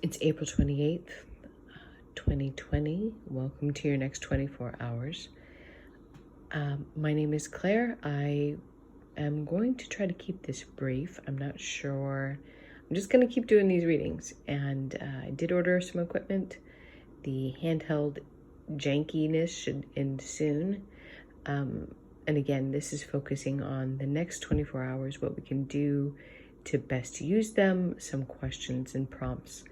It's April 28th, 2020. Welcome to your next 24 hours. My name is Claire. I am going to try to keep this brief. I'm not sure. I'm just going to keep doing these readings. And I did order some equipment. The handheld jankiness should end soon. And again, this is focusing on the next 24 hours, what we can do to best use them, some questions and prompts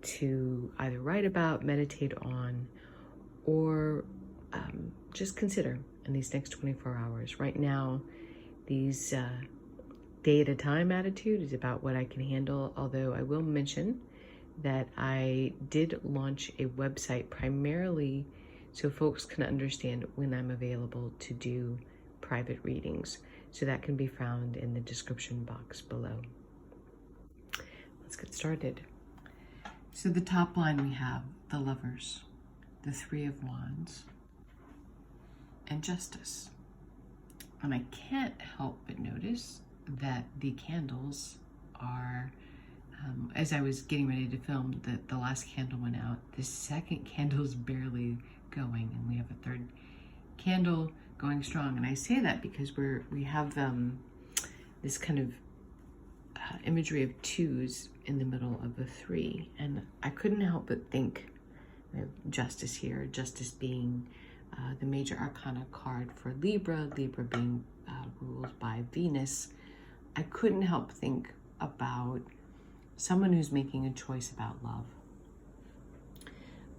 to either write about, meditate on, or just consider in these next 24 hours. Right now, these day at a time attitude is about what I can handle, although I will mention that I did launch a website primarily so folks can understand when I'm available to do private readings. So that can be found in the description box below. Let's get started. So the top line we have the Lovers, the Three of Wands, and Justice. And I can't help but notice that the candles are, as I was getting ready to film, the last candle went out. The second candle is barely going, and we have a third candle going strong. And I say that because we have this kind of imagery of twos in the middle of the three, and I couldn't help but think of Justice here, Justice being the major arcana card for Libra, Libra being ruled by Venus. I couldn't help think about someone who's making a choice about love.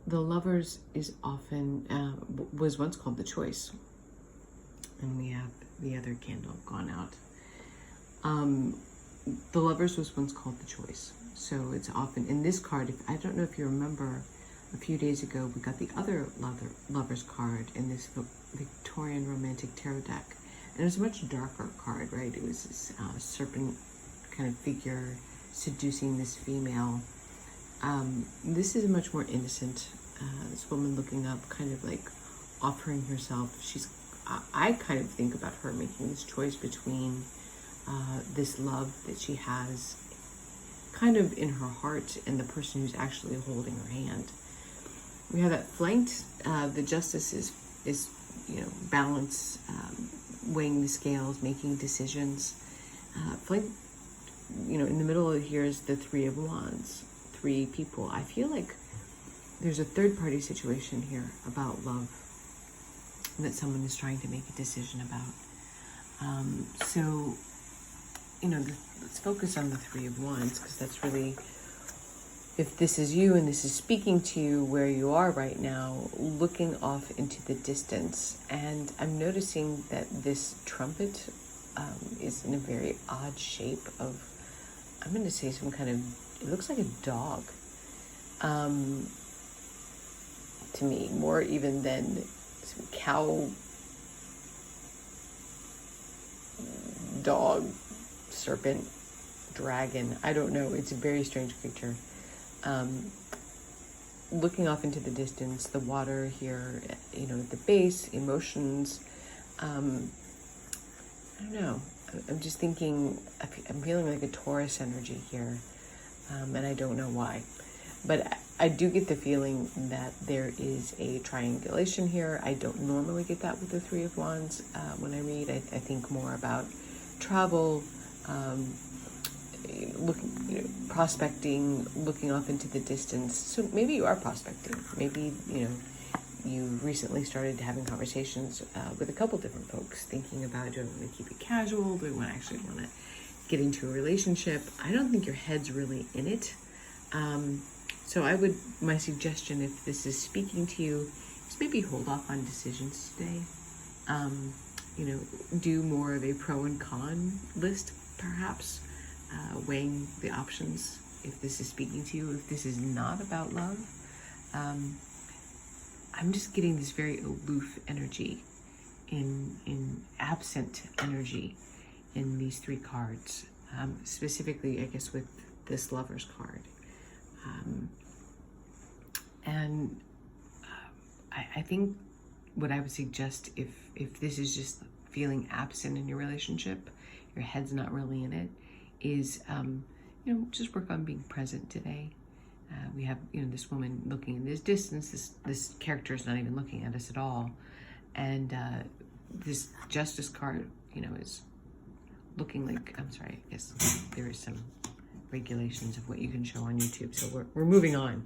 The Lovers is often, was once called the Choice, and we have the other candle gone out. The Lovers was once called the Choice. So it's often in this card, I don't know if you remember, a few days ago, we got the other Lovers card in this Victorian Romantic Tarot deck. And it was a much darker card, right? It was this serpent kind of figure seducing this female. This is a much more innocent, this woman looking up, kind of like offering herself. I kind of think about her making this choice between this love that she has kind of in her heart and the person who's actually holding her hand. We have that flanked, the Justice is balance, weighing the scales, making decisions. Flanked, in the middle of here is the Three of Wands, three people. I feel like there's a third party situation here about love that someone is trying to make a decision about. Let's focus on the Three of Wands, because that's really, if this is you and this is speaking to you where you are right now, looking off into the distance. And I'm noticing that this trumpet is in a very odd shape of, I'm going to say some kind of, it looks like a dog to me, more even than some cow, dog, serpent, dragon. I don't know. It's a very strange picture. Looking off into the distance, the water here, at the base, emotions. I don't know. I'm just thinking, I'm feeling like a Taurus energy here, and I don't know why. But I do get the feeling that there is a triangulation here. I don't normally get that with the Three of Wands when I read. I think more about travel, looking, prospecting, looking off into the distance. So maybe you are prospecting. Maybe, you recently started having conversations with a couple different folks, thinking about, do I want to keep it casual? Do I actually want to get into a relationship? I don't think your head's really in it. So my suggestion, if this is speaking to you, is maybe hold off on decisions today. Do more of a pro and con list, perhaps, weighing the options if this is speaking to you. If this is not about love, I'm just getting this very aloof energy, in absent energy in these three cards, specifically, I guess, with this Lover's card. I think what I would suggest, if this is just feeling absent in your relationship, your head's not really in it, is just work on being present today. We have, this woman looking in this distance. This character is not even looking at us at all. And this Justice card, is looking like, I'm sorry, I guess there is some regulations of what you can show on YouTube. So we're moving on.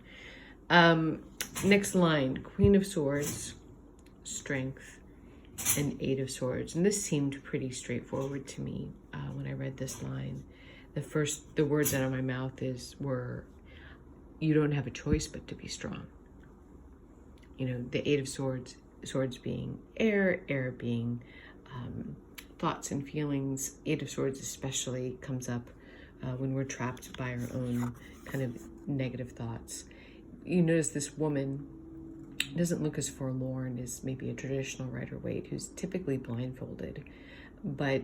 Next line, Queen of Swords, Strength, and Eight of Swords. And this seemed pretty straightforward to me when I read this line. The words out of my mouth were, you don't have a choice but to be strong. The Eight of Swords being air being thoughts and feelings. Eight of Swords especially comes up when we're trapped by our own kind of negative thoughts. You notice this woman doesn't look as forlorn as maybe a traditional Rider-Waite, who's typically blindfolded, but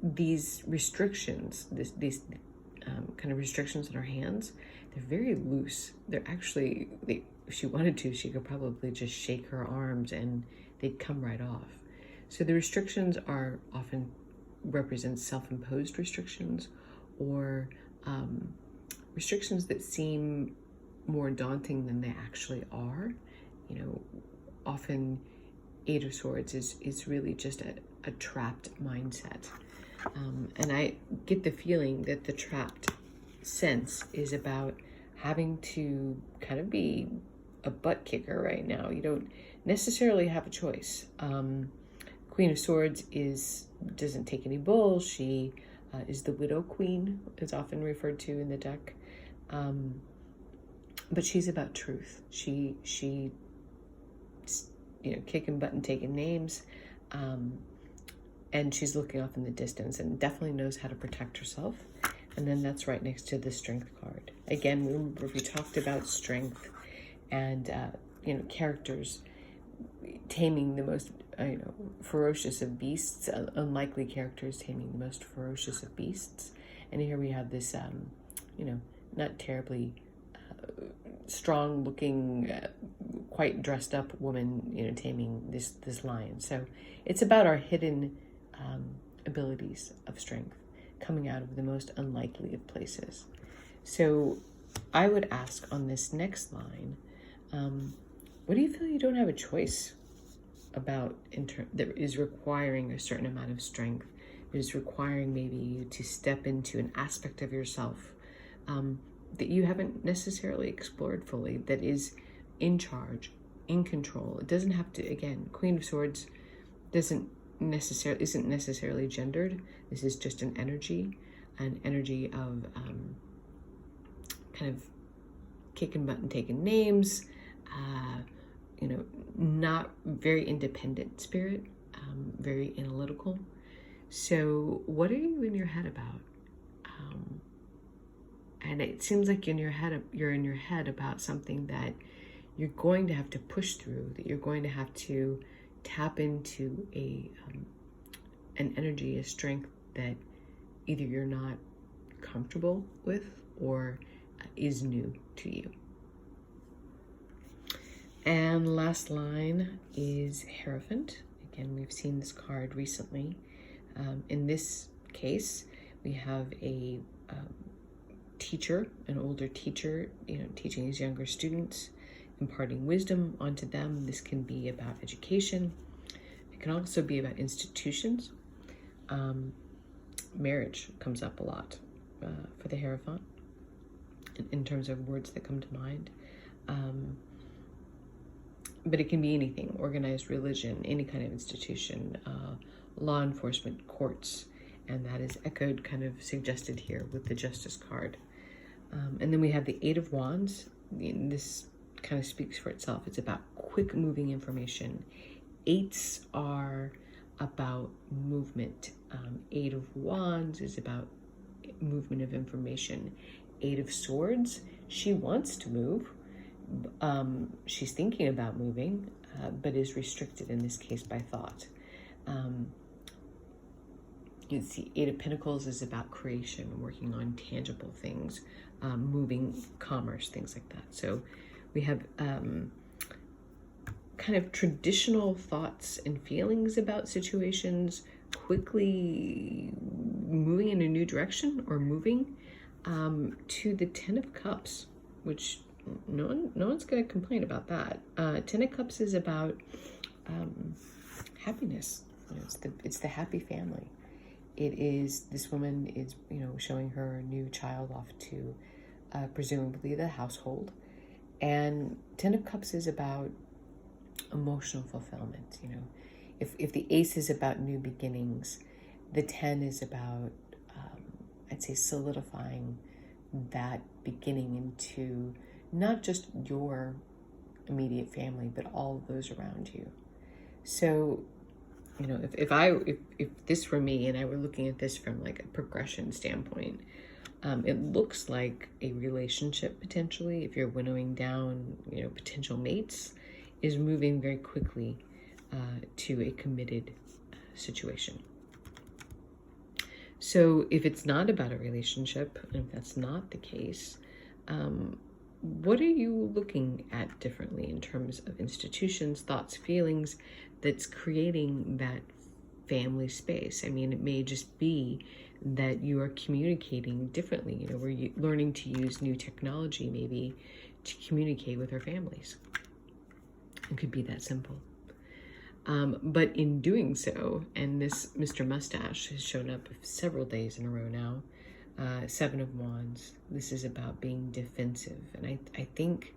these restrictions, these kind of restrictions in her hands, they're very loose. They're actually, if she wanted to, she could probably just shake her arms and they'd come right off. So the restrictions are often represent self-imposed restrictions, or restrictions that seem more daunting than they actually are. Often Eight of Swords is really just a trapped mindset. And I get the feeling that the trapped sense is about having to kind of be a butt kicker right now. You don't necessarily have a choice. Queen of Swords doesn't take any bull. She is the widow queen, is often referred to in the deck. But she's about truth. She kicking butt and taking names. And she's looking off in the distance and definitely knows how to protect herself. And then that's right next to the Strength card. Again, remember we talked about strength and, characters taming the most, ferocious of beasts, unlikely characters taming the most ferocious of beasts. And here we have this, not terribly strong looking, quite dressed up woman, taming this lion. So it's about our hidden abilities of strength coming out of the most unlikely of places. So I would ask on this next line, what do you feel you don't have a choice about that is requiring a certain amount of strength, is requiring maybe you to step into an aspect of yourself that you haven't necessarily explored fully, that is in charge, in control. It doesn't have to, again, Queen of Swords isn't necessarily gendered. This is just an energy of kind of kicking butt and taking names, not very independent spirit, very analytical. So what are you in your head about? And it seems like you're in your head about something that you're going to have to push through, that you're going to have to tap into an energy, a strength that either you're not comfortable with or is new to you. And last line is Hierophant. Again, we've seen this card recently. In this case, we have a teacher, an older teacher, teaching his younger students, imparting wisdom onto them. This can be about education. It can also be about institutions. Marriage comes up a lot for the Hierophant in terms of words that come to mind. But it can be anything: organized religion, any kind of institution, law enforcement, courts, and that is echoed, kind of suggested here with the Justice card. And then we have the Eight of Wands. This kind of speaks for itself. It's about quick moving information. Eights are about movement. Eight of Wands is about movement of information. Eight of Swords, she wants to move. She's thinking about moving, but is restricted in this case by thought. You see, Eight of Pentacles is about creation, working on tangible things, moving commerce, things like that. So we have kind of traditional thoughts and feelings about situations, quickly moving in a new direction or moving to the Ten of Cups, which no one's going to complain about that. Ten of Cups is about happiness. It's the happy family. It is, this woman is, showing her new child off to presumably the household. And Ten of Cups is about emotional fulfillment. If the Ace is about new beginnings, the 10 is about, I'd say, solidifying that beginning into not just your immediate family, but all of those around you. So, if this were me and I were looking at this from like a progression standpoint, it looks like a relationship potentially, if you're winnowing down, potential mates, is moving very quickly to a committed situation. So if it's not about a relationship, and if that's not the case, what are you looking at differently in terms of institutions, thoughts, feelings that's creating that family space? I mean, it may just be that you are communicating differently, where you're learning to use new technology maybe to communicate with our families. It could be that simple. But in doing so, and this Mr. Mustache has shown up several days in a row now, Seven of Wands, this is about being defensive. And I think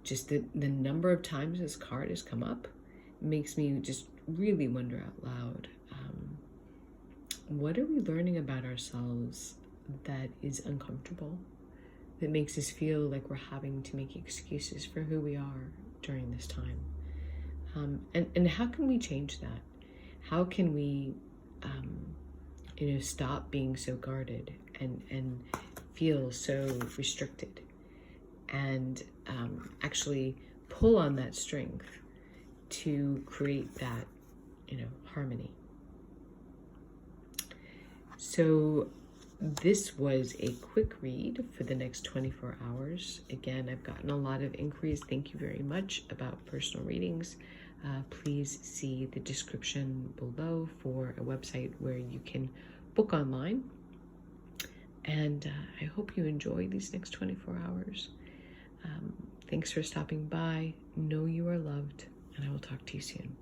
just the number of times this card has come up makes me just really wonder out loud, what are we learning about ourselves that is uncomfortable, that makes us feel like we're having to make excuses for who we are during this time? And how can we change that? How can we, stop being so guarded and feel so restricted, and actually pull on that strength to create that, harmony? So this was a quick read for the next 24 hours. Again, I've gotten a lot of inquiries. Thank you very much about personal readings. Please see the description below for a website where you can book online. And I hope you enjoy these next 24 hours. Thanks for stopping by. Know you are loved, and I will talk to you soon.